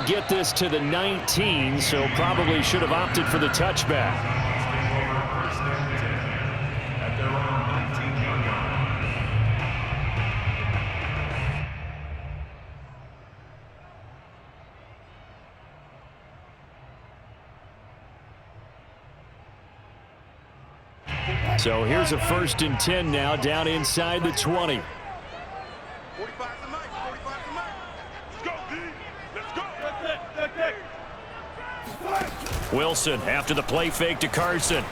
to get this to the 19, so probably should have opted for the touchback. So here's a 1st and 10 now, down inside the 20. 45 to Mike. 45 to Mike. Let's go, D. Let's go. Wilson after the play fake to Carson.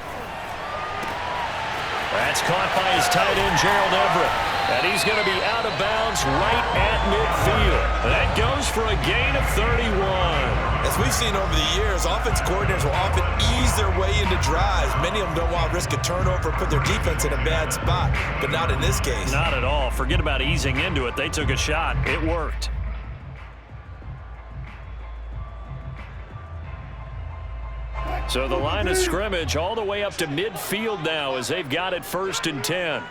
That's caught by his tight end, Gerald Everett. And he's going to be out of bounds right at midfield. That goes for a gain of 31. As we've seen over the years, offense coordinators will often ease their way into drives. Many of them don't want to risk a turnover, put their defense in a bad spot, but not in this case. Not at all. Forget about easing into it. They took a shot. It worked. So the line of scrimmage all the way up to midfield now as they've got it 1st and 10.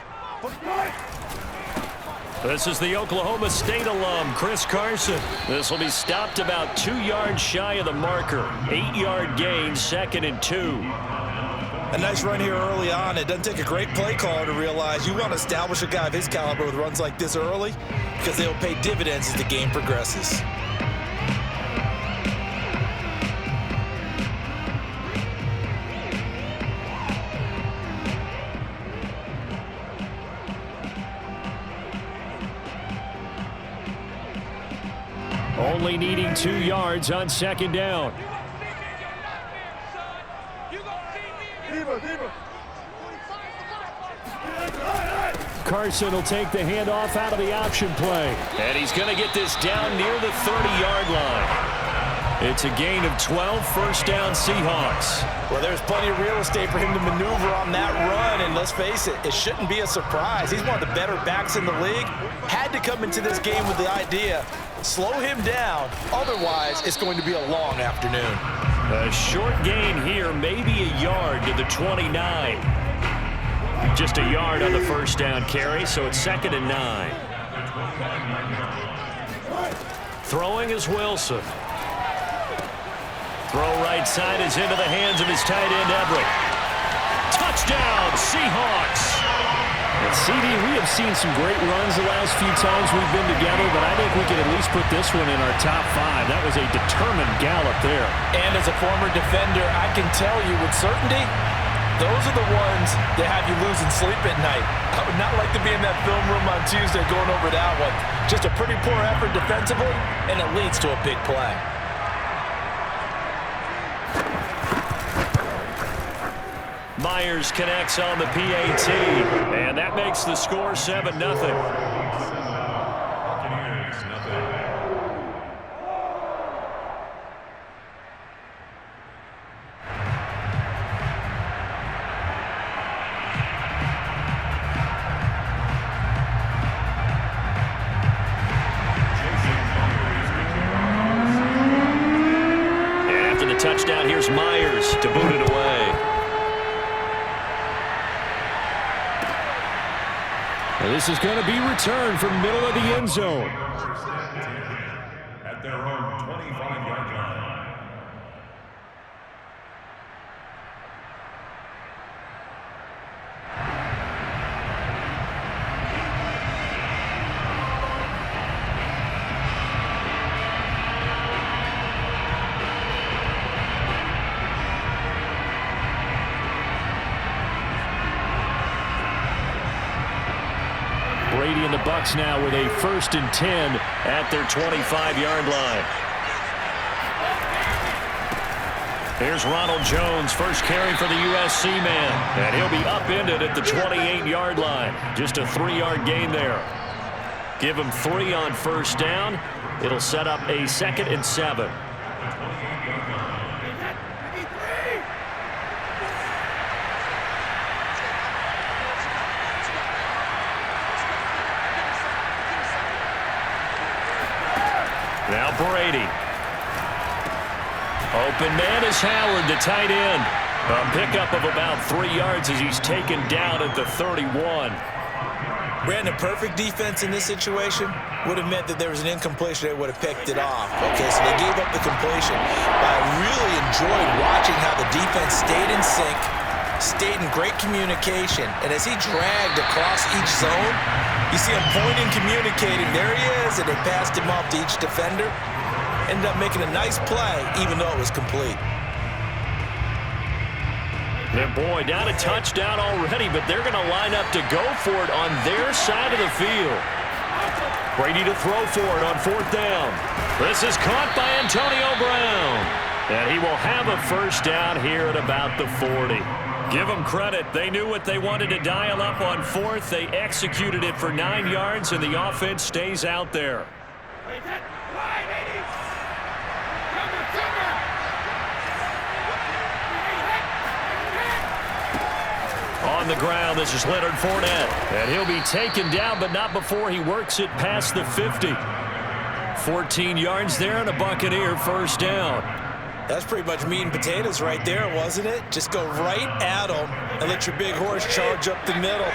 This is the Oklahoma State alum, Chris Carson. This will be stopped about 2 yards shy of the marker. 8-yard gain, 2nd and 2. A nice run here early on. It doesn't take a great play caller to realize you want to establish a guy of his caliber with runs like this early because they'll pay dividends as the game progresses. Only needing 2 yards on 2nd down. Carson will take the handoff out of the option play. And he's going to get this down near the 30-yard line. It's a gain of 12, 1st down Seahawks. Well, there's plenty of real estate for him to maneuver on that run, and let's face it, it shouldn't be a surprise. He's one of the better backs in the league. Had to come into this game with the idea, slow him down, otherwise it's going to be a long afternoon. A short gain here, maybe a yard to the 29. Just a yard on the 1st down carry, so it's 2nd and 9. Throwing is Wilson. Throw right side is into the hands of his tight end, Everett. Touchdown, Seahawks! And CD, we have seen some great runs the last few times we've been together, but I think we can at least put this one in our top 5. That was a determined gallop there. And as a former defender, I can tell you with certainty, those are the ones that have you losing sleep at night. I would not like to be in that film room on Tuesday going over that one. Just a pretty poor effort defensively, and it leads to a big play. Myers connects on the PAT, and that makes the score 7-0. And after the touchdown, here's Myers to boot it away. This is going to be returned from middle of the end zone. At their own 25-yard line. Brady and the Bucs now with a 1st and 10 at their 25-yard line. Here's Ronald Jones, first carry for the USC man, and he'll be upended at the 28-yard line. Just a 3-yard gain there. Give him 3 on 1st down. It'll set up a 2nd and 7. Now Brady. Open man is Howard, the tight end. A pickup of about 3 yards as he's taken down at the 31. Brandon, perfect defense in this situation would have meant that there was an incompletion. They would have picked it off. Okay, so they gave up the completion. But I really enjoyed watching how the defense stayed in sync, stayed in great communication. And as he dragged across each zone, you see him pointing, communicating. There he is, and they passed him off to each defender. Ended up making a nice play, even though it was complete. And boy, down a touchdown already, but they're going to line up to go for it on their side of the field. Brady to throw for it on 4th down. This is caught by Antonio Brown. And he will have a first down here at about the 40. Give them credit. They knew what they wanted to dial up on 4th. They executed it for 9 yards, and the offense stays out there. On the ground, this is Leonard Fournette. And he'll be taken down, but not before he works it past the 50. 14 yards there and a Buccaneer first down. That's pretty much meat and potatoes right there, wasn't it? Just go right at them and let your big horse charge up the middle.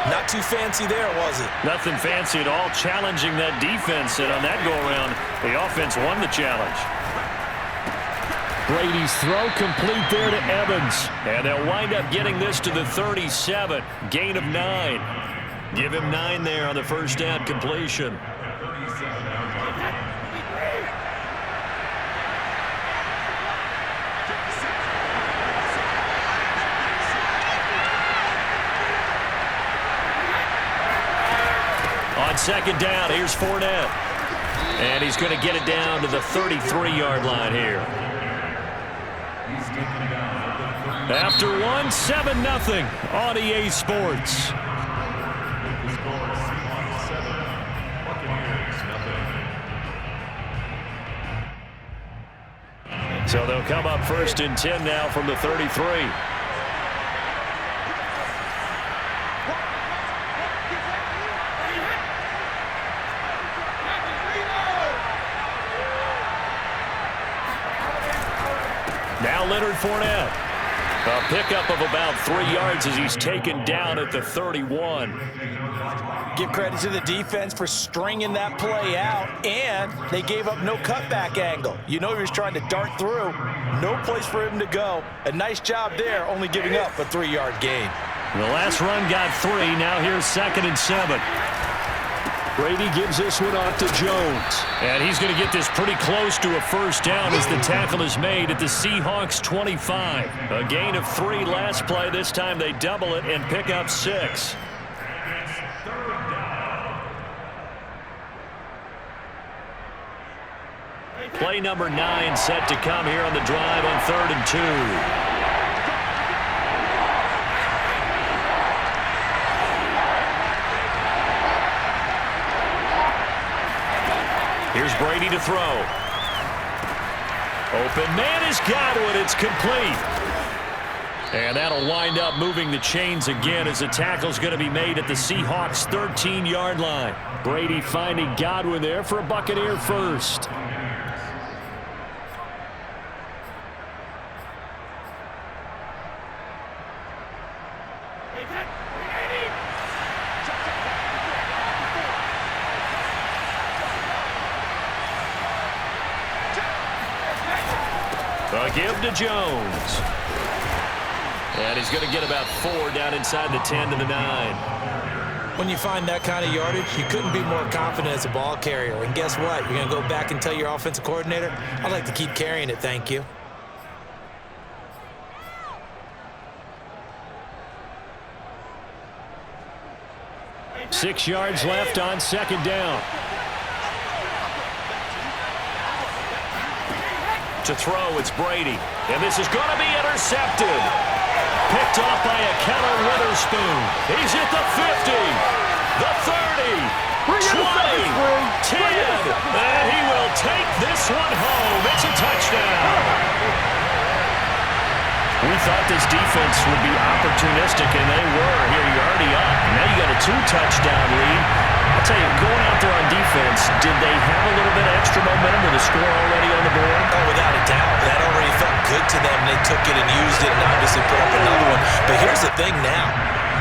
Not too fancy there, was it? Nothing fancy at all, challenging that defense. And on that go-around, the offense won the challenge. Brady's throw complete there to Evans. And they'll wind up getting this to the 37. Gain of 9. Give him 9 there on the first down completion. On 2nd down, here's Fournette. And he's going to get it down to the 33-yard line here. After 7-0 on EA Sports. So they'll come up 1st and 10 now from the 33. Now Leonard Fournette. A pickup of about 3 yards as he's taken down at the 31. Give credit to the defense for stringing that play out, and they gave up no cutback angle. You know he was trying to dart through. No place for him to go. A nice job there, only giving up a 3-yard gain. The last run got 3. Now here's 2nd and 7. Brady gives this one off to Jones. And he's going to get this pretty close to a first down as the tackle is made at the Seahawks 25. A gain of 3 last play. This time they double it and pick up 6. Play number 9 set to come here on the drive on 3rd and 2. Here's Brady to throw. Open man is Godwin. It's complete. And that'll wind up moving the chains again as the tackle's going to be made at the Seahawks 13-yard line. Brady finding Godwin there for a Buccaneer first. A give to Jones. And he's going to get about 4 down inside the 10 to the 9. When you find that kind of yardage, you couldn't be more confident as a ball carrier. And guess what? You're going to go back and tell your offensive coordinator, I'd like to keep carrying it, thank you. Six yards left on 2nd down. To throw, it's Brady. And this is going to be intercepted. Picked off by a Keller Witherspoon. He's at the 50, the 30, 20, 10. And he will take this one home. It's a touchdown. We thought this defense would be opportunistic, and they were. Here you're already up. Now you got a 2-touchdown lead. I'll tell you, going out there on defense, did they have a little bit of extra momentum with a score already on the board? Oh, without a doubt. That already felt good to them. They took it and used it and obviously put up another one. But here's the thing now.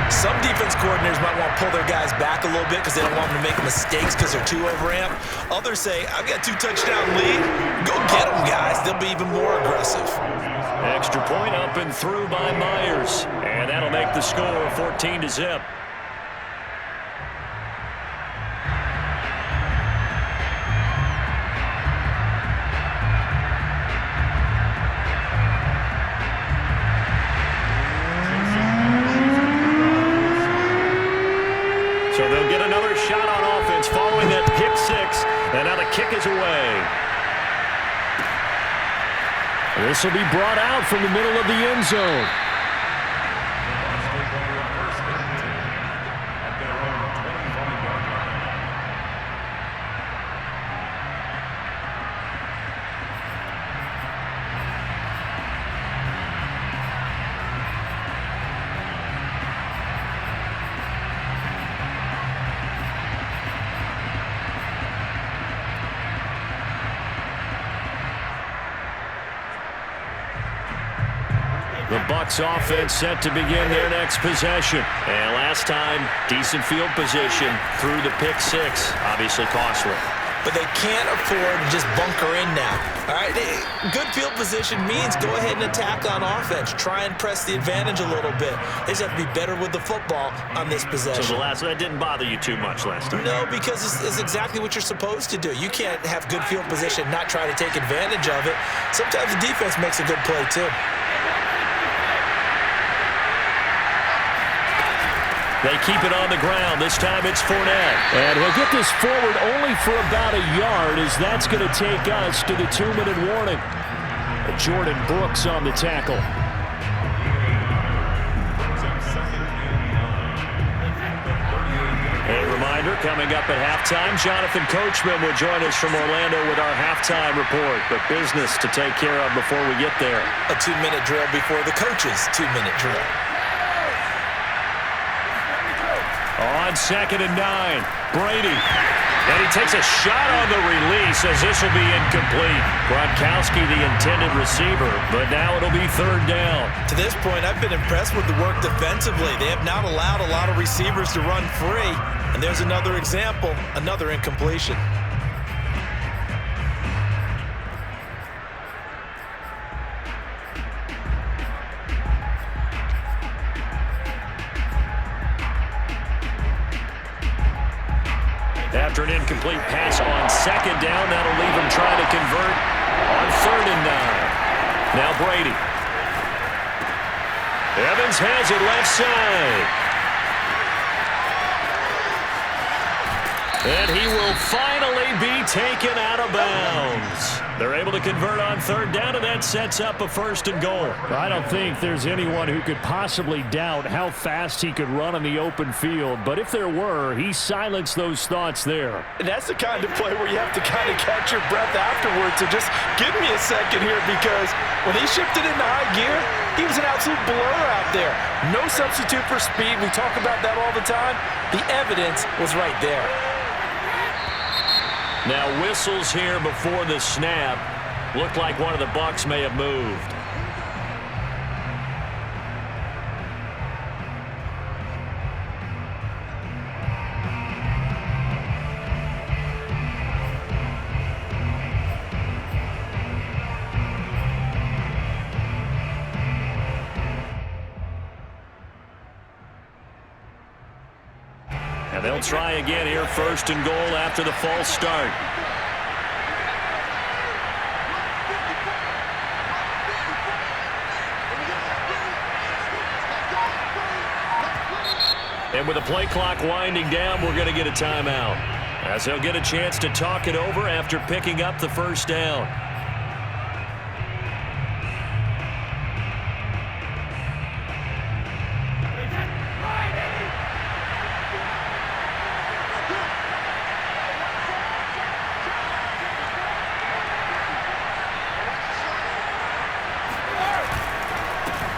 Some defense coordinators might want to pull their guys back a little bit because they don't want them to make mistakes because they're too overamped. Others say, I've got 2 touchdown lead. Go get them, guys. They'll be even more aggressive. Extra point up and through by Myers. And that'll make the score 14-0. So they'll get another shot on offense following that pick 6. And now the kick is away. This will be brought out from the middle of the end zone. The Bucs offense set to begin their next possession. And last time, decent field position through the pick 6. Obviously costly. But they can't afford to just bunker in now. All right, good field position means go ahead and attack on offense. Try and press the advantage a little bit. They just have to be better with the football on this possession. So that didn't bother you too much last time? No, because it's exactly what you're supposed to do. You can't have good field position, not try to take advantage of it. Sometimes the defense makes a good play too. They keep it on the ground. This time it's Fournette. And he'll get this forward only for about a yard, as that's going to take us to the 2-minute warning. Jordan Brooks on the tackle. A reminder, coming up at halftime, Jonathan Coachman will join us from Orlando with our halftime report. But business to take care of before we get there. A 2-minute drill before the coach's 2-minute drill. On 2nd and 9, Brady. And he takes a shot on the release as this will be incomplete. Gronkowski, the intended receiver, but now it'll be 3rd down. To this point, I've been impressed with the work defensively. They have not allowed a lot of receivers to run free. And there's another example, another incompletion. After an incomplete pass on 2nd down, that'll leave him trying to convert on 3rd and 9. Now Brady. Evans has it left side. And he will finally be taken out of bounds. They're able to convert on 3rd down, and that sets up a 1st and goal. I don't think there's anyone who could possibly doubt how fast he could run on the open field. But if there were, he silenced those thoughts there. And that's the kind of play where you have to kind of catch your breath afterwards. So just give me a second here, because when he shifted into high gear, he was an absolute blur out there. No substitute for speed. We talk about that all the time. The evidence was right there. Now whistles here before the snap. Looked like one of the Bucs may have moved. And they'll try again here, 1st and goal after the false start. And with the play clock winding down, we're going to get a timeout, as they'll get a chance to talk it over after picking up the 1st down.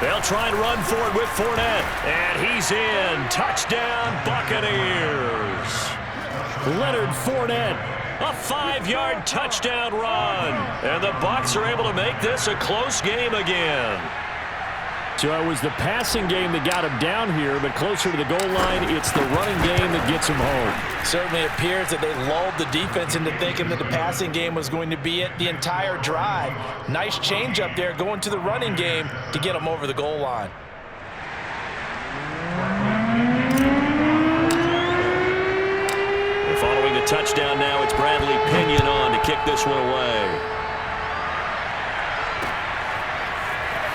They'll try and run for it with Fournette. And he's in. Touchdown, Buccaneers. Leonard Fournette. A 5-yard touchdown run. And the Bucs are able to make this a close game again. So it was the passing game that got him down here, but closer to the goal line, it's the running game that gets him home. Certainly appears that they lulled the defense into thinking that the passing game was going to be it the entire drive. Nice change up there going to the running game to get him over the goal line. And following the touchdown now, it's Bradley Pinion on to kick this one away.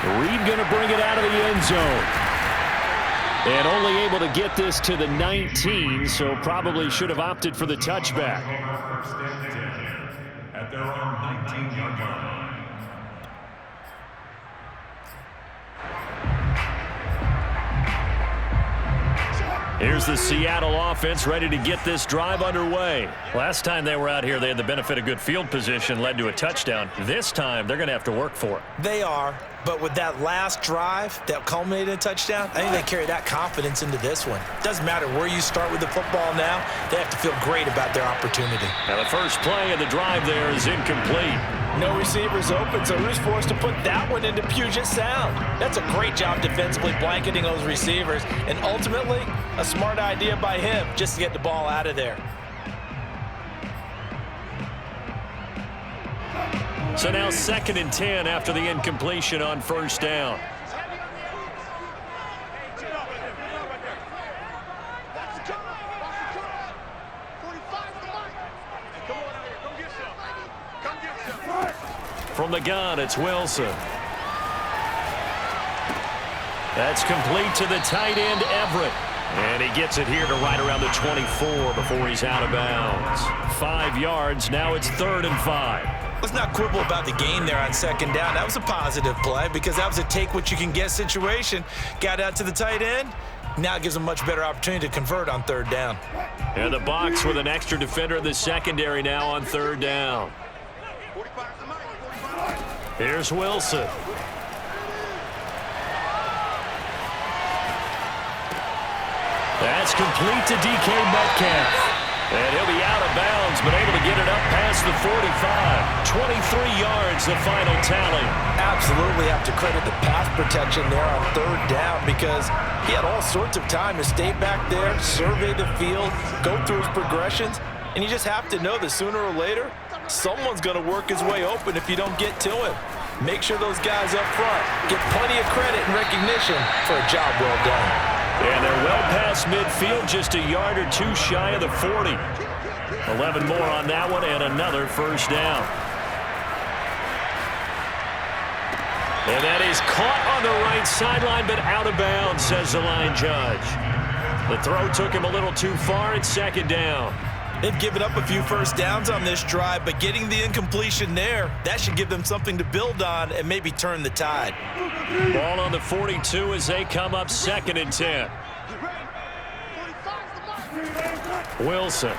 Reed going to bring it out of the end zone. And only able to get this to the 19, so probably should have opted for the touchback. At their own 19-yard line. Here's the Seattle offense ready to get this drive underway. Last time they were out here, they had the benefit of good field position, led to a touchdown. This time, they're going to have to work for it. They are, but with that last drive that culminated in a touchdown, I think they carry that confidence into this one. Doesn't matter where you start with the football now, they have to feel great about their opportunity. Now the first play of the drive there is incomplete. No receivers open, so who's forced to put that one into Puget Sound? That's a great job defensively blanketing those receivers, and ultimately, a smart idea by him just to get the ball out of there. So now 2nd and 10 after the incompletion on first down. From the gun, it's Wilson. That's complete to the tight end, Everett. And he gets it here to right around the 24 before he's out of bounds. 5 yards, now it's 3rd and 5. Let's not quibble about the gain there on 2nd down. That was a positive play because that was a take-what-you-can-get situation. Got out to the tight end. Now it gives them a much better opportunity to convert on 3rd down. And the box with an extra defender in the secondary now on 3rd down. Here's Wilson. That's complete to DK Metcalf. And he'll be out of bounds, but able to get it up past the 45. 23 yards, the final tally. Absolutely have to credit the pass protection there on 3rd down because he had all sorts of time to stay back there, survey the field, go through his progressions, and you just have to know that sooner or later, someone's going to work his way open if you don't get to him. Make sure those guys up front get plenty of credit and recognition for a job well done. And they're well past midfield, just a yard or two shy of the 40. 11 more on that one and another first down. And that is caught on the right sideline, but out of bounds, says the line judge. The throw took him a little too far. It's 2nd down. They've given up a few first downs on this drive, but getting the incompletion there, that should give them something to build on and maybe turn the tide. Ball on the 42 as they come up 2nd and 10. Wilson.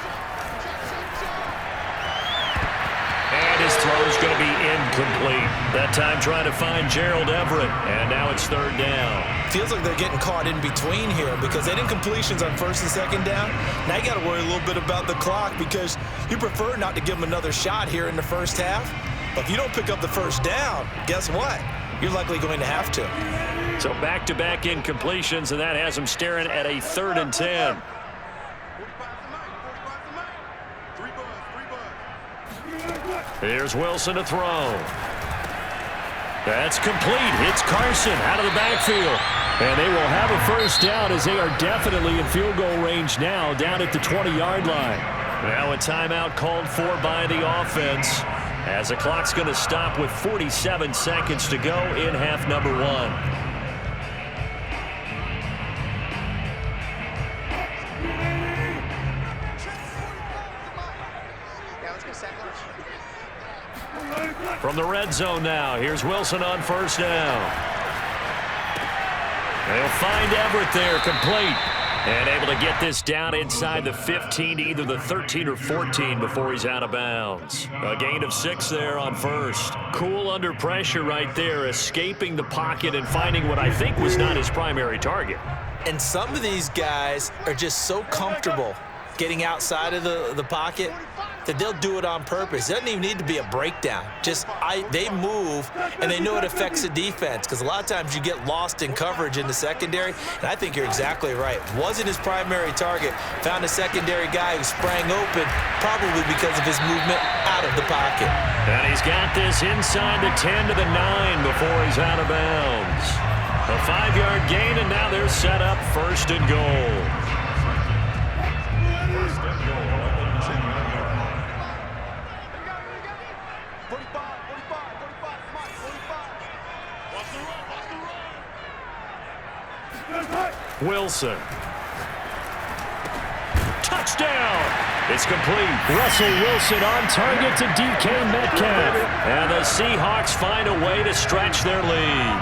And his throw is going to be incomplete. That time trying to find Gerald Everett. And now it's 3rd down. Feels like they're getting caught in between here because they had incompletions on 1st and 2nd down. Now you got to worry a little bit about the clock because you prefer not to give them another shot here in the first half. But if you don't pick up the first down, guess what? You're likely going to have to. So back-to-back incompletions, and that has them staring at a 3rd and 10. Here's Wilson to throw. That's complete. It's Carson out of the backfield. And they will have a first down as they are definitely in field goal range now, down at the 20-yard line. Now a timeout called for by the offense as the clock's going to stop with 47 seconds to go in half number 1. From the red zone now, here's Wilson on first down. They'll find Everett there, complete. And able to get this down inside the 15 to either the 13 or 14 before he's out of bounds. A gain of 6 there on first. Cool under pressure right there, escaping the pocket and finding what I think was not his primary target. And some of these guys are just so comfortable getting outside of the pocket that they'll do it on purpose. It doesn't even need to be a breakdown. They move, and they know it affects the defense, because a lot of times you get lost in coverage in the secondary, and I think you're exactly right. Wasn't his primary target. Found a secondary guy who sprang open, probably because of his movement out of the pocket. And he's got this inside the 10 to the 9 before he's out of bounds. A 5-yard gain, and now they're set up 1st and goal. Wilson. Touchdown! It's complete. Russell Wilson on target to DK Metcalf. And the Seahawks find a way to stretch their lead.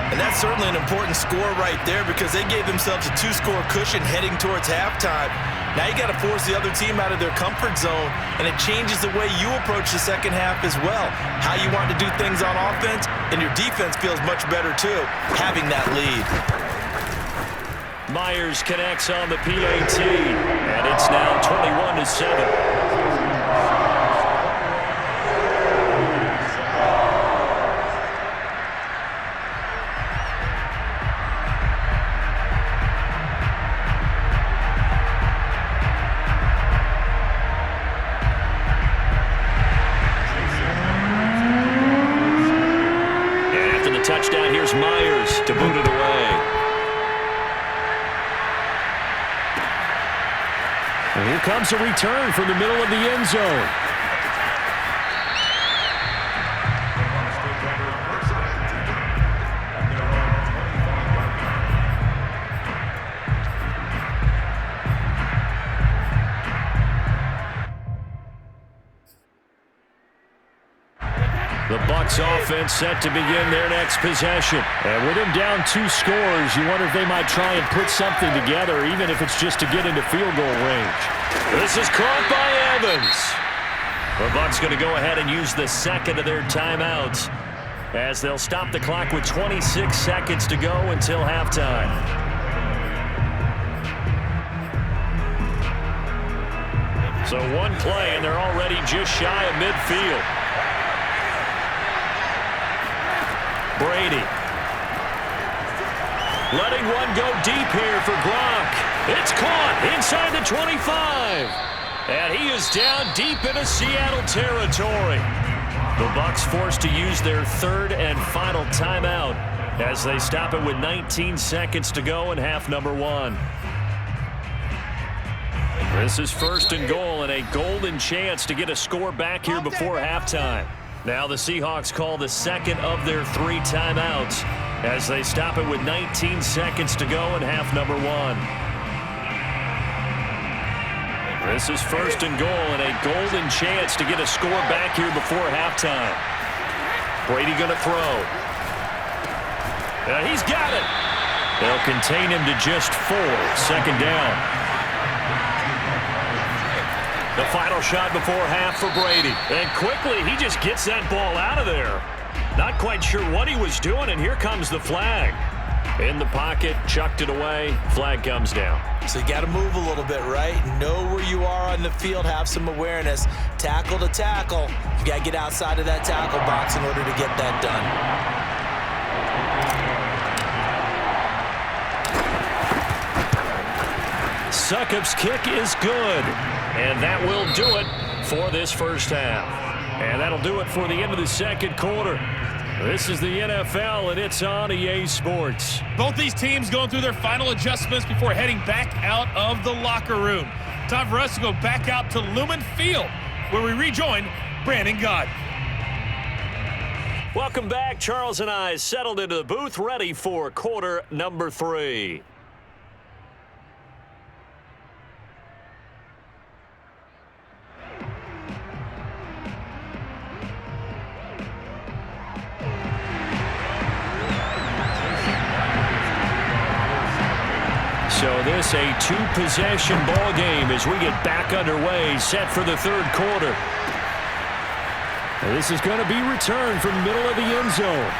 And that's certainly an important score right there, because they gave themselves a 2-score cushion heading towards halftime. Now you got to force the other team out of their comfort zone, and it changes the way you approach the second half as well. How you want to do things on offense, and your defense feels much better too, having that lead. Myers connects on the PAT, and it's now 21-7. And after the touchdown, here's Myers to boot it away. And here comes a return from the middle of the end zone. The Bucs offense set to begin their next possession. And with them down 2 scores, you wonder if they might try and put something together, even if it's just to get into field goal range. This is caught by Evans. The Bucs going to go ahead and use the second of their timeouts, as they'll stop the clock with 26 seconds to go until halftime. So one play, and they're already just shy of midfield. Brady. Letting one go deep here for Gronk. It's caught inside the 25. And he is down deep into Seattle territory. The Bucs forced to use their third and final timeout as they stop it with 19 seconds to go in half number 1. This is 1st and goal, and a golden chance to get a score back here before halftime. Now the Seahawks call the second of their 3 timeouts as they stop it with 19 seconds to go in half number 1. This is 1st and goal, and a golden chance to get a score back here before halftime. Brady going to throw. And he's got it. They'll contain him to just 4. 2nd down. The final shot before half for Brady. And quickly, he just gets that ball out of there. Not quite sure what he was doing, and here comes the flag. In the pocket, chucked it away, flag comes down. So you got to move a little bit, right? Know where you are on the field, have some awareness. Tackle to tackle. You got to get outside of that tackle box in order to get that done. Succop's kick is good, and that will do it for this first half. And that'll do it for the end of the second quarter. This is the NFL, and it's on EA Sports. Both these teams going through their final adjustments before heading back out of the locker room. Time for us to go back out to Lumen Field, where we rejoin Brandon Gott. Welcome back. Charles and I settled into the booth, ready for quarter number 3. So this a 2-possession ball game as we get back underway, set for the third quarter. This is going to be returned from the middle of the end zone.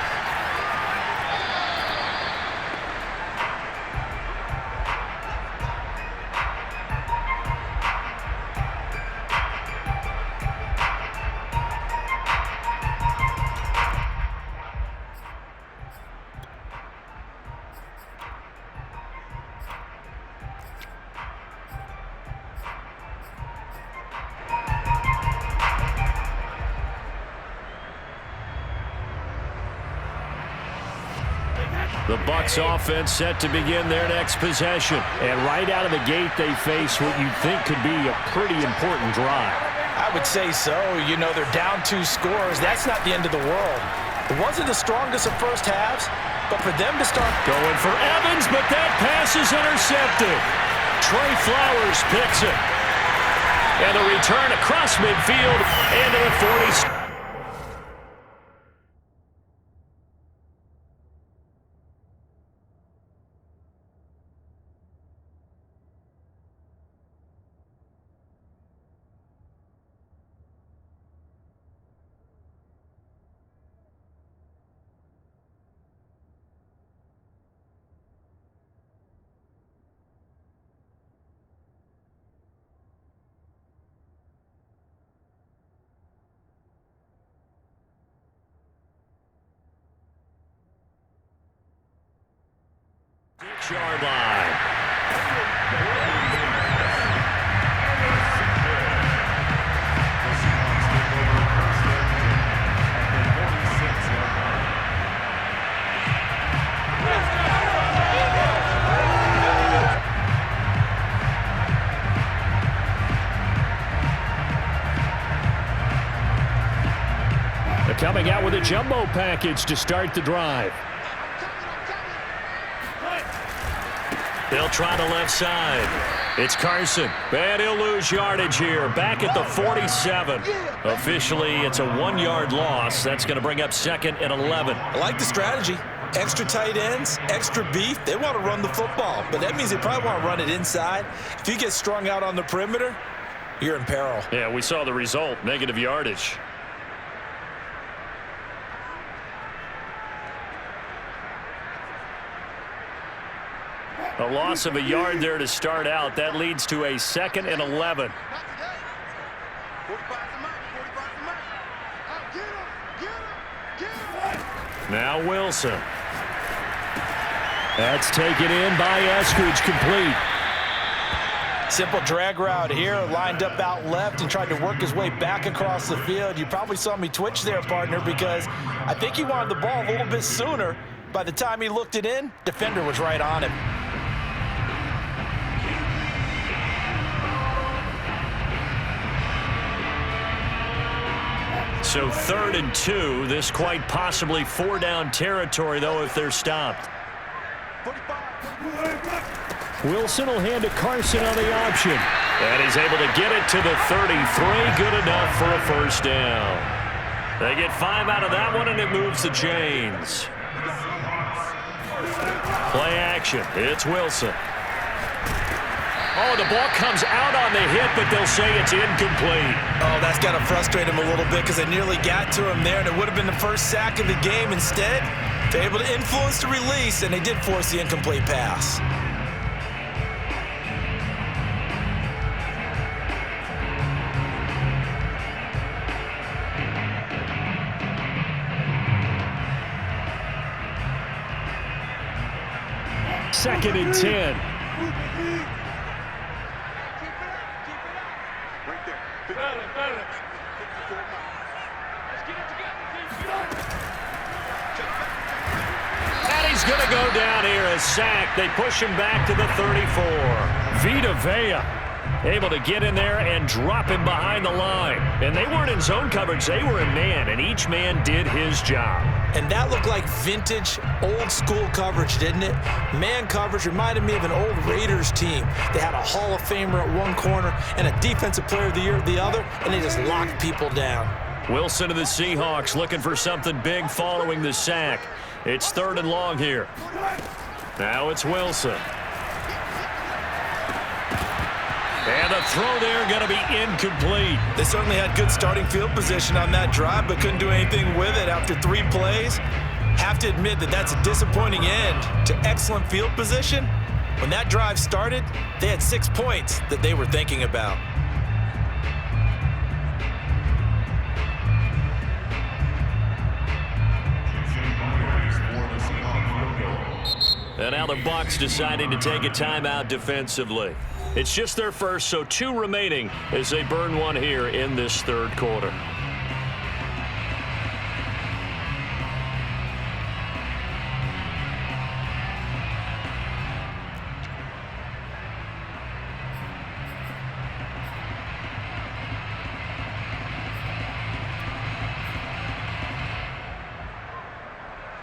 The Bucs offense set to begin their next possession. And right out of the gate, they face what you think could be a pretty important drive. I would say so. You know, they're down 2 scores. That's not the end of the world. It wasn't the strongest of first halves, but for them to start going for Evans, but that pass is intercepted. Trey Flowers picks it. And the return across midfield into the 40. Yard line. They're coming out with a jumbo package to start the drive. They'll try the left side. It's Carson. And he'll lose yardage here. Back at the 47. Officially, it's a 1-yard loss. That's going to bring up 2nd and 11. I like the strategy. Extra tight ends, extra beef. They want to run the football, but that means they probably want to run it inside. If you get strung out on the perimeter, you're in peril. Yeah, we saw the result. Negative yardage. A loss of a yard there to start out. That leads to a 2nd and 11. Now Wilson. That's taken in by Eskridge, complete. Simple drag route here, lined up out left and tried to work his way back across the field. You probably saw me twitch there, partner, because I think he wanted the ball a little bit sooner. By the time he looked it in, defender was right on him. So 3rd and 2. This quite possibly 4-down territory, though, if they're stopped. Wilson will hand to Carson on the option. And he's able to get it to the 33. Good enough for a first down. They get 5 out of that one, and it moves the chains. Play action. It's Wilson. Oh, the ball comes out on the hit, but they'll say it's incomplete. Oh, that's got to frustrate him a little bit because they nearly got to him there, and it would have been the first sack of the game. Instead, they're able to influence the release, and they did force the incomplete pass. Second and 10. And he's going to go down here, a sack. They push him back to the 34. Vita Vea able to get in there and drop him behind the line. And they weren't in zone coverage. They were in man, and each man did his job. And that looked like vintage, old-school coverage, didn't it? Man coverage reminded me of an old Raiders team. They had a Hall of Famer at one corner and a Defensive Player of the Year at the other, and they just locked people down. Wilson of the Seahawks looking for something big following the sack. It's 3rd and long here. Now it's Wilson. And the throw there going to be incomplete. They certainly had good starting field position on that drive, but couldn't do anything with it after 3 plays. Have to admit that that's a disappointing end to excellent field position. When that drive started, they had 6 points that they were thinking about. And now the Bucs deciding to take a timeout defensively. It's just their first, so 2 remaining as they burn one here in this 3rd quarter.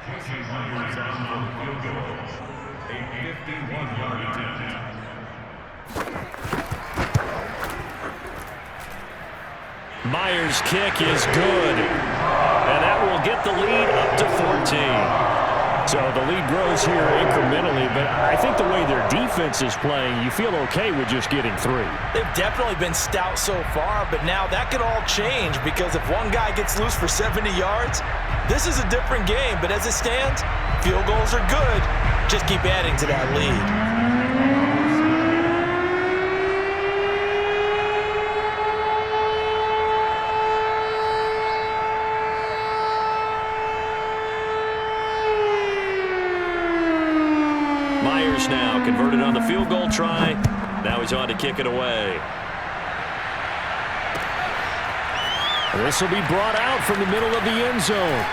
Placing Myers on for the field goal. A 51-yard attempt. Myers' kick is good. And that will get the lead up to 14. So the lead grows here incrementally, but I think the way their defense is playing, you feel okay with just getting 3. They've definitely been stout so far, but now that could all change because if one guy gets loose for 70 yards, this is a different game. But as it stands, field goals are good. Just keep adding to that lead. Myers now converted on the field goal try. Now he's on to kick it away. This will be brought out from the middle of the end zone.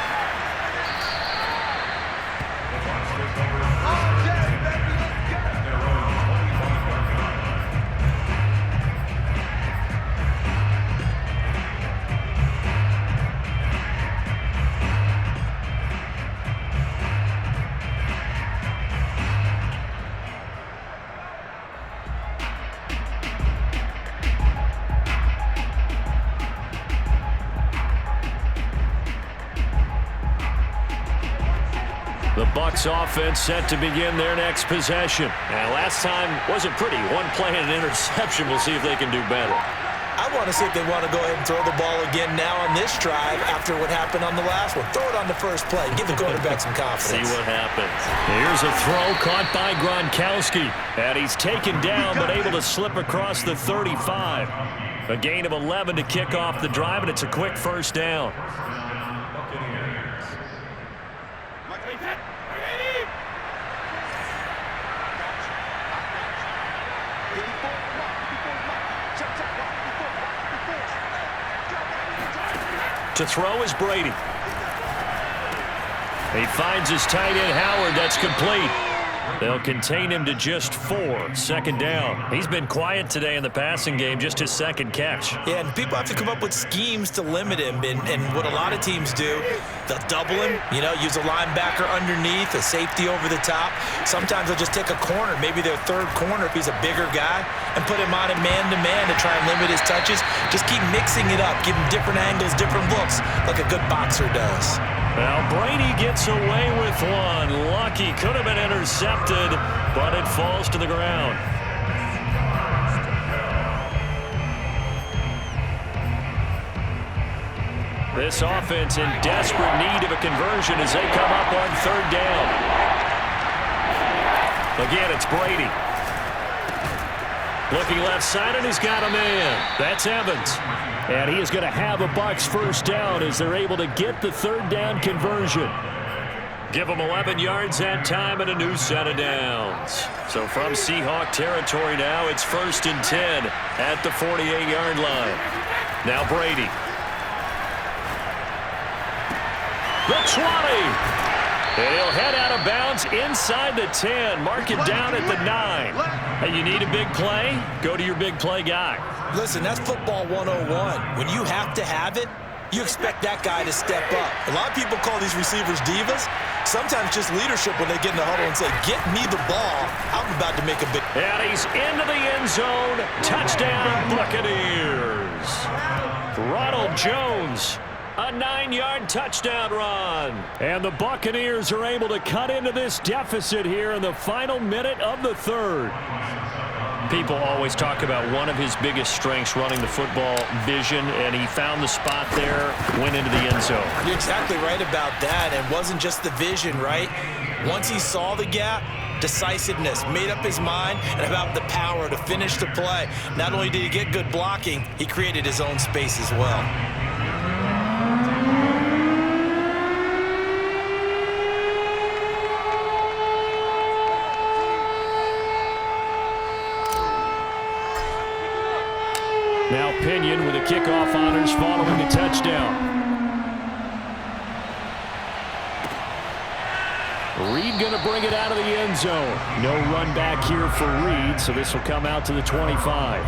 The Bucs offense set to begin their next possession. And last time wasn't pretty. One play and an interception. We'll see if they can do better. I want to see if they want to go ahead and throw the ball again now on this drive after what happened on the last one. Throw it on the first play. Give the quarterback some confidence. See what happens. Here's a throw caught by Gronkowski. And he's taken down but able to slip across the 35. A gain of 11 to kick off the drive, and it's a quick first down. To throw is Brady. He finds his tight end Howard. That's complete. They'll contain him to just 4. Second down. He's been quiet today in the passing game, just his second catch. Yeah, and people have to come up with schemes to limit him. And what a lot of teams do, they'll double him, use a linebacker underneath, a safety over the top. Sometimes they'll just take a corner, maybe their third corner if he's a bigger guy, and put him on a man-to-man to try and limit his touches. Just keep mixing it up, give him different angles, different looks, like a good boxer does. Now Brady gets away with one. Lucky, could have been intercepted, but it falls to the ground. This offense in desperate need of a conversion as they come up on third down. Again, it's Brady. Looking left side, and he's got a man. That's Evans. And he is going to have a Bucs first down as they're able to get the third down conversion. Give them 11 yards that time and a new set of downs. So from Seahawk territory now, it's 1st and 10 at the 48-yard line. Now Brady. The 20. And he'll head out of bounds inside the 10. Mark it down at the 9. Hey, you need a big play? Go to your big play guy. Listen, that's football 101. When you have to have it, you expect that guy to step up. A lot of people call these receivers divas. Sometimes just leadership when they get in the huddle and say, get me the ball. I'm about to make a big... And he's into the end zone. Touchdown, Buccaneers. Ronald Jones. A 9-yard touchdown run. And the Buccaneers are able to cut into this deficit here in the final minute of the third. People always talk about one of his biggest strengths running the football, vision, and he found the spot there, went into the end zone. You're exactly right about that. It wasn't just the vision, right? Once he saw the gap, decisiveness, made up his mind, and about the power to finish the play. Not only did he get good blocking, he created his own space as well. Now Pinion with the kickoff honors following the touchdown. Reed going to bring it out of the end zone. No run back here for Reed, so this will come out to the 25.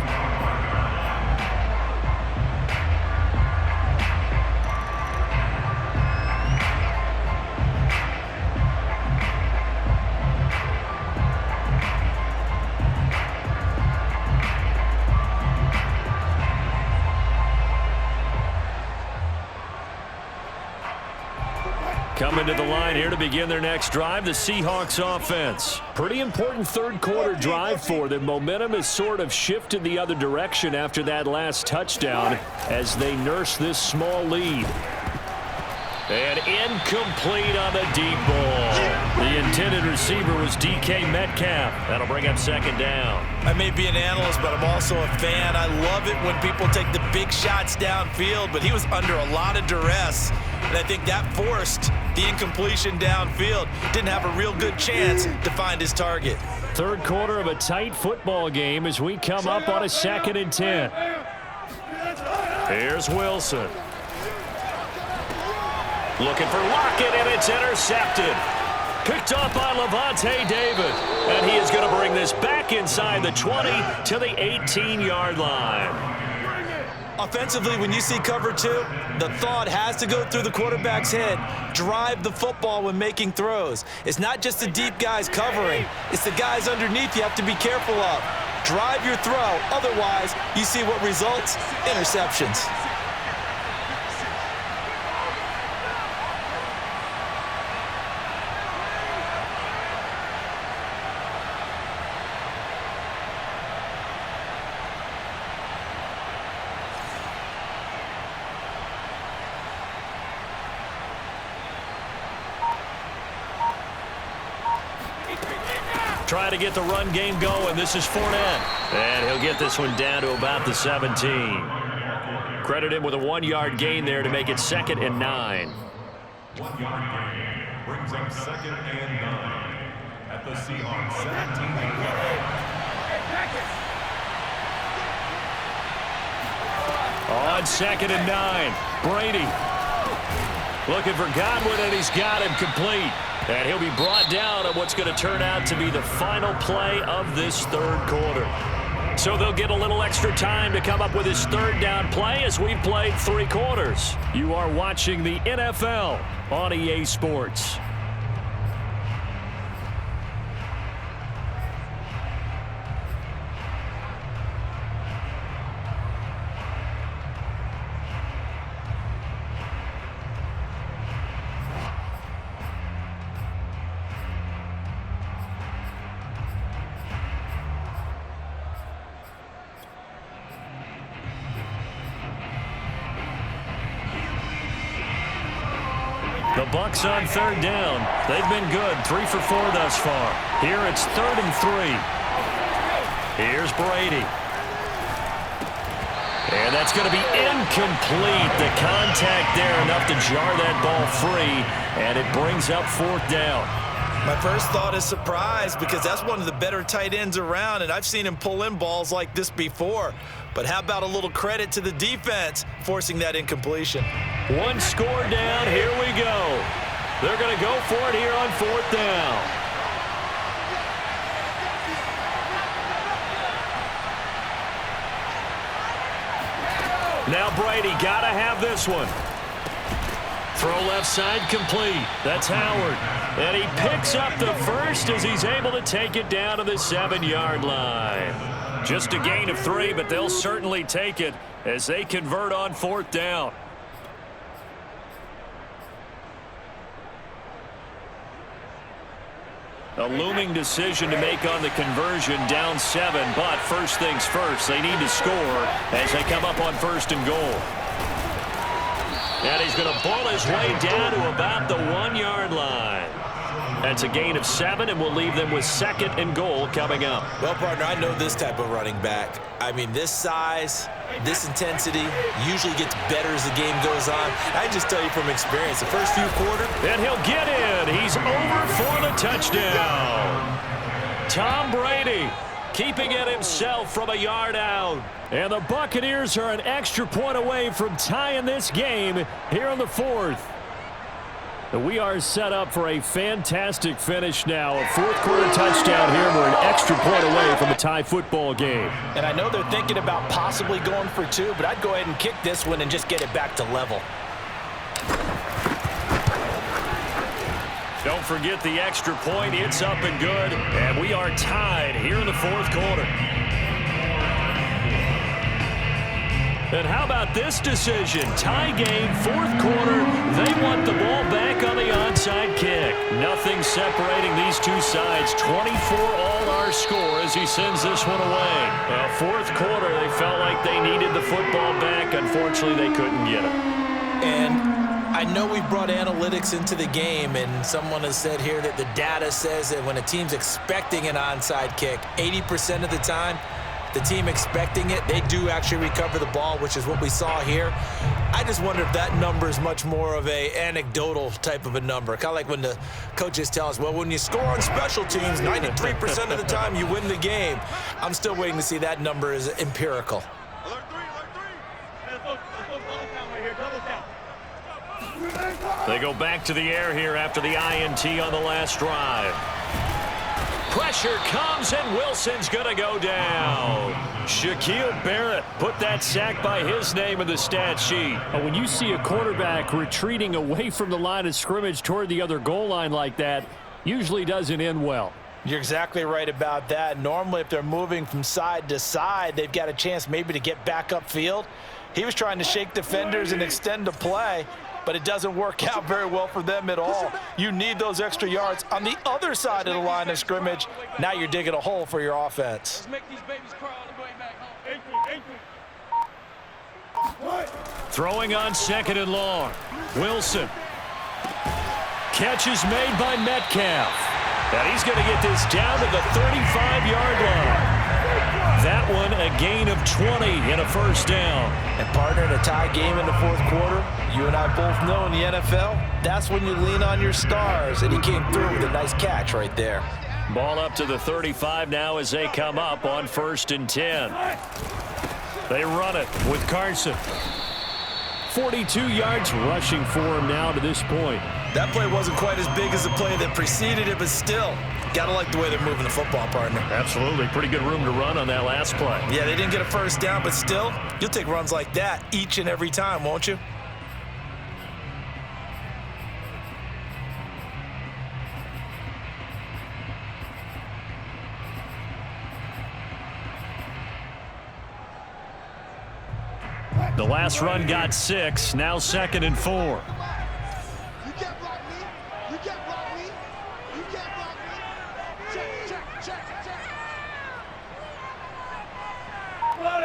Coming to the line here to begin their next drive, the Seahawks offense. Pretty important third quarter drive for them. Momentum has sort of shifted the other direction after that last touchdown as they nurse this small lead. And incomplete on the deep ball. The intended receiver was DK Metcalf. That'll bring up second down. I may be an analyst, but I'm also a fan. I love it when people take the big shots downfield, but he was under a lot of duress. And I think that forced the incompletion downfield. Didn't have a real good chance to find his target. Third quarter of a tight football game as we come up on a 2nd and 10. Here's Wilson. Looking for Lockett, and it's intercepted. Picked up by Levante David. And he is going to bring this back inside the 20 to the 18-yard line. Offensively, when you see cover 2, the thought has to go through the quarterback's head. Drive the football when making throws. It's not just the deep guys covering. It's the guys underneath you have to be careful of. Drive your throw. Otherwise, you see what results? Interceptions. Trying to get the run game going. This is Fournette. And he'll get this one down to about the 17. Credit him with a 1-yard gain there to make it 2nd and 9. 1-yard gain brings up 2nd and 9 at the Seahawks 17. On 2nd and 9, Brady. Looking for Godwin, and he's got him complete. And he'll be brought down on what's going to turn out to be the final play of this third quarter. So they'll get a little extra time to come up with his third down play as we've played 3 quarters. You are watching the NFL on EA Sports. The Bucs on third down. They've been good, 3 for 4 thus far. Here it's 3rd and 3. Here's Brady. And that's going to be incomplete. The contact there enough to jar that ball free, and it brings up 4th down. My first thought is surprise because that's one of the better tight ends around, and I've seen him pull in balls like this before. But how about a little credit to the defense forcing that incompletion? 1 score down. Here we go. They're going to go for it here on 4th down. Now Brady got to have this one. Throw left side complete. That's Howard. And he picks up the first as he's able to take it down to the 7-yard line. Just a gain of 3, but they'll certainly take it as they convert on 4th down. A looming decision to make on the conversion, down 7, but first things first, they need to score as they come up on 1st and goal. And he's going to ball his way down to about the 1-yard line. That's a gain of 7, and we'll leave them with 2nd and goal coming up. Well, partner, I know this type of running back. I mean, this size, this intensity usually gets better as the game goes on. I just tell you from experience, the first few quarters. And he'll get in. He's over for the touchdown. Tom Brady keeping it himself from a yard out. And the Buccaneers are an extra point away from tying this game here in the 4th. We are set up for a fantastic finish now. A 4th quarter touchdown here. We're an extra point away from a tie football game. And I know they're thinking about possibly going for 2, but I'd go ahead and kick this one and just get it back to level. Don't forget the extra point. It's up and good. And we are tied here in the 4th quarter. And how about this decision? Tie game, fourth quarter. They want the ball back on the onside kick. Nothing separating these two sides. 24 all our score as he sends this one away. Fourth quarter, they felt like they needed the football back. Unfortunately, they couldn't get it. And I know we've brought analytics into the game, and someone has said here that the data says that when a team's expecting an onside kick, 80% of the time, the team expecting it, they do actually recover the ball, which is what we saw here. I just wonder if that number is much more of a anecdotal type of a number. Kind of like when the coaches tell us, well, when you score on special teams, 93% of the time you win the game. I'm still waiting to see that number is empirical. Alert three, alert three. They go back to the air here after the INT on the last drive. Pressure comes, and Wilson's going to go down. Shaquille Barrett put that sack by his name in the stat sheet. When you see a quarterback retreating away from the line of scrimmage toward the other goal line like that, usually doesn't end well. You're exactly right about that. Normally, if they're moving from side to side, they've got a chance maybe to get back upfield. He was trying to shake defenders and extend the play, but it doesn't work out very well for them at all. You need those extra yards on the other side of the line of scrimmage. Now you're digging a hole for your offense. Let's make these babies crawl on the way back home. Throwing on 2nd and long. Wilson. Catch is made by Metcalf. And he's going to get this down to the 35-yard line. That one a gain of 20 and a first down. And partner, in a tie game in the fourth quarter, you and I both know in the NFL, that's when you lean on your stars. And he came through with a nice catch right there. Ball up to the 35 now as they come up on 1st and 10. They run it with Carson. 42 yards rushing for him now to this point. That play wasn't quite as big as the play that preceded it, but still, gotta like the way they're moving the football, partner. Absolutely. Pretty good room to run on that last play. Yeah, they didn't get a first down, but still, you'll take runs like that each and every time, won't you? The last run got 6, now 2nd and 4. You can't block me. You can't block me. You can't block me. Check. Got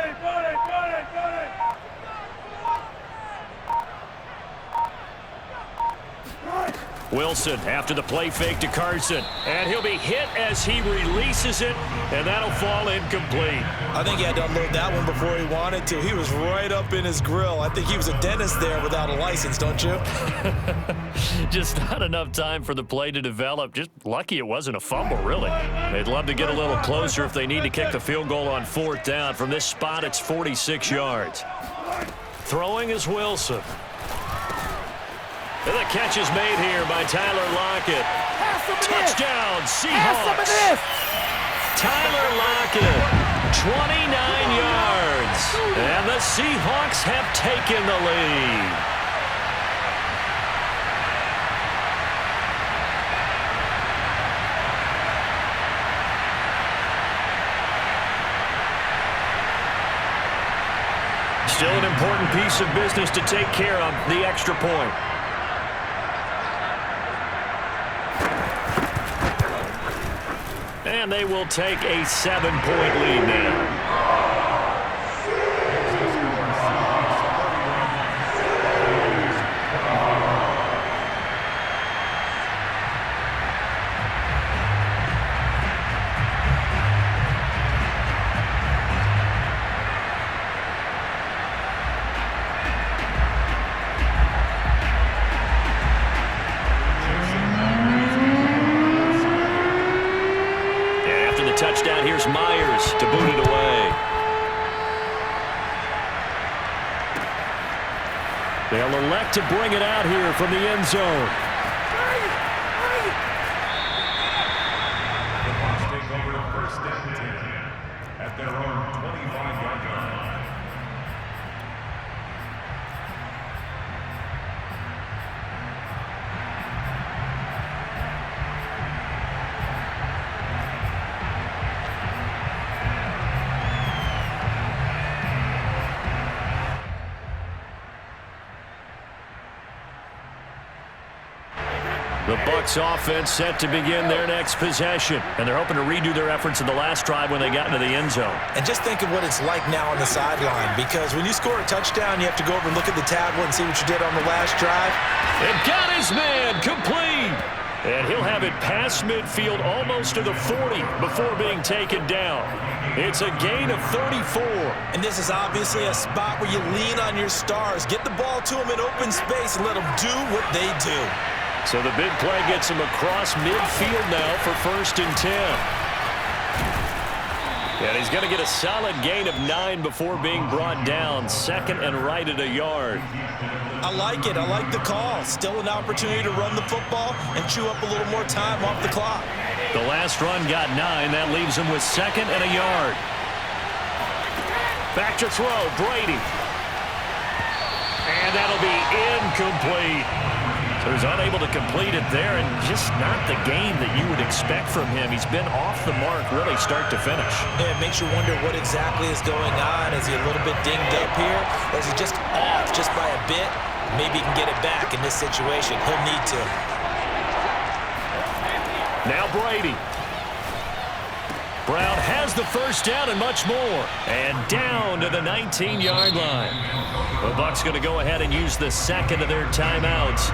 it. Wilson after the play fake to Carson. And he'll be hit as he releases it, and that'll fall incomplete. I think he had to unload that one before he wanted to. He was right up in his grill. I think he was a dentist there without a license, don't you? Just not enough time for the play to develop. Just lucky it wasn't a fumble, really. They'd love to get a little closer if they need to kick the field goal on 4th down. From this spot, it's 46 yards. Throwing is Wilson. And the catch is made here by Tyler Lockett. Touchdown, Seahawks. Tyler Lockett, 29 yards. And the Seahawks have taken the lead. Still an important piece of business to take care of, the extra point. And they will take a 7-point lead now. Touchdown, here's Myers to boot it away. They'll elect to bring it out here from the end zone. The Bucs take over 1st and 10 at their own 25-yard line. The Bucs offense set to begin their next possession, and they're hoping to redo their efforts in the last drive when they got into the end zone. And just think of what it's like now on the sideline, because when you score a touchdown, you have to go over and look at the tablet and see what you did on the last drive. And got his man complete. And he'll have it past midfield almost to the 40 before being taken down. It's a gain of 34. And this is obviously a spot where you lean on your stars. Get the ball to them in open space and let them do what they do. So the big play gets him across midfield now for 1st and 10. And he's going to get a solid gain of 9 before being brought down. 2nd and right at a yard. I like it. I like the call. Still an opportunity to run the football and chew up a little more time off the clock. The last run got 9. That leaves him with 2nd and a yard. Back to throw, Brady. And that'll be incomplete. So he's unable to complete it there, and just not the game that you would expect from him. He's been off the mark really start to finish. Yeah, it makes you wonder what exactly is going on. Is he a little bit dinged up here, or is he just off just by a bit? Maybe he can get it back in this situation. He'll need to. Now Brady. Brown has the first down and much more. And down to the 19-yard line. The Bucs going to go ahead and use the 2nd of their timeouts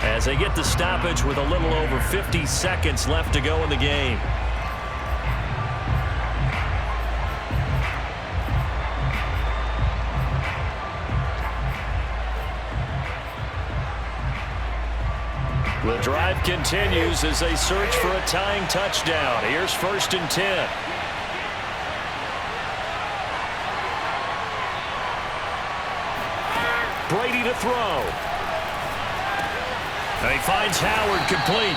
as they get the stoppage with a little over 50 seconds left to go in the game. The drive continues as they search for a tying touchdown. Here's 1st and 10. Brady to throw. And he finds Howard complete.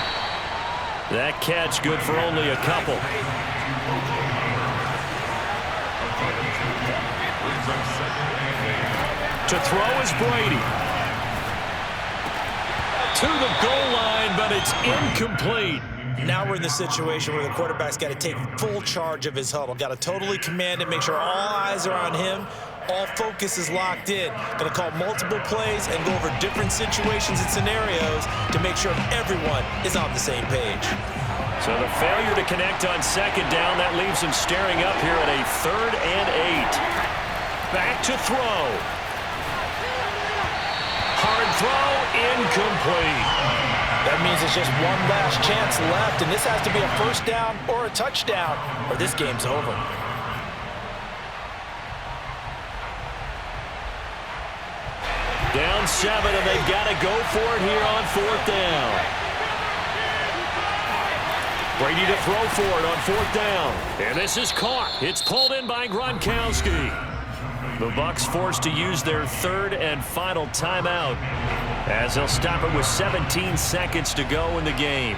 That catch good for only a couple. To throw is Brady. To the goal line, but it's incomplete. Now we're in the situation where the quarterback's got to take full charge of his huddle. Got to totally command it, make sure all eyes are on him. All focus is locked in. Going to call multiple plays and go over different situations and scenarios to make sure everyone is on the same page. So the failure to connect on 2nd down, that leaves him staring up here at a 3rd and 8. Back to throw. Hard throw, incomplete. That means it's just one last chance left, and this has to be a 1st down or a touchdown, or this game's over. Down 7, and they've got to go for it here on 4th down. Brady to throw for it on 4th down. And this is caught. It's pulled in by Gronkowski. The Bucs forced to use their 3rd and final timeout as they'll stop it with 17 seconds to go in the game.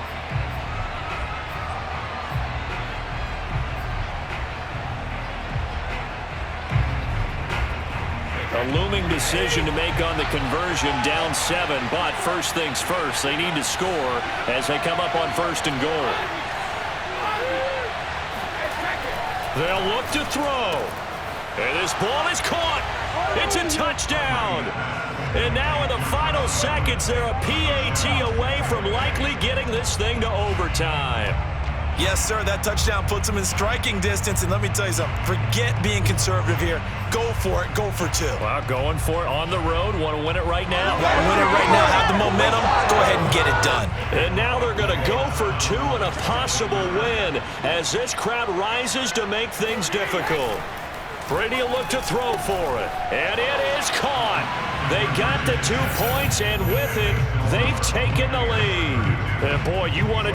A looming decision to make on the conversion, down 7, but first things first, they need to score as they come up on 1st and goal. They'll look to throw. And this ball is caught. It's a touchdown. And now in the final seconds, they're a PAT away from likely getting this thing to overtime. Yes, sir, that touchdown puts them in striking distance. And let me tell you something, forget being conservative here. Go for it, go for 2. Well, going for it on the road. Want to win it right now. Want to win it right now, have the momentum, go ahead and get it done. And now they're going to go for 2 and a possible win as this crowd rises to make things difficult. Brady will look to throw for it. And it is caught. They got the 2 points, and with it, they've taken the lead. And boy, you want to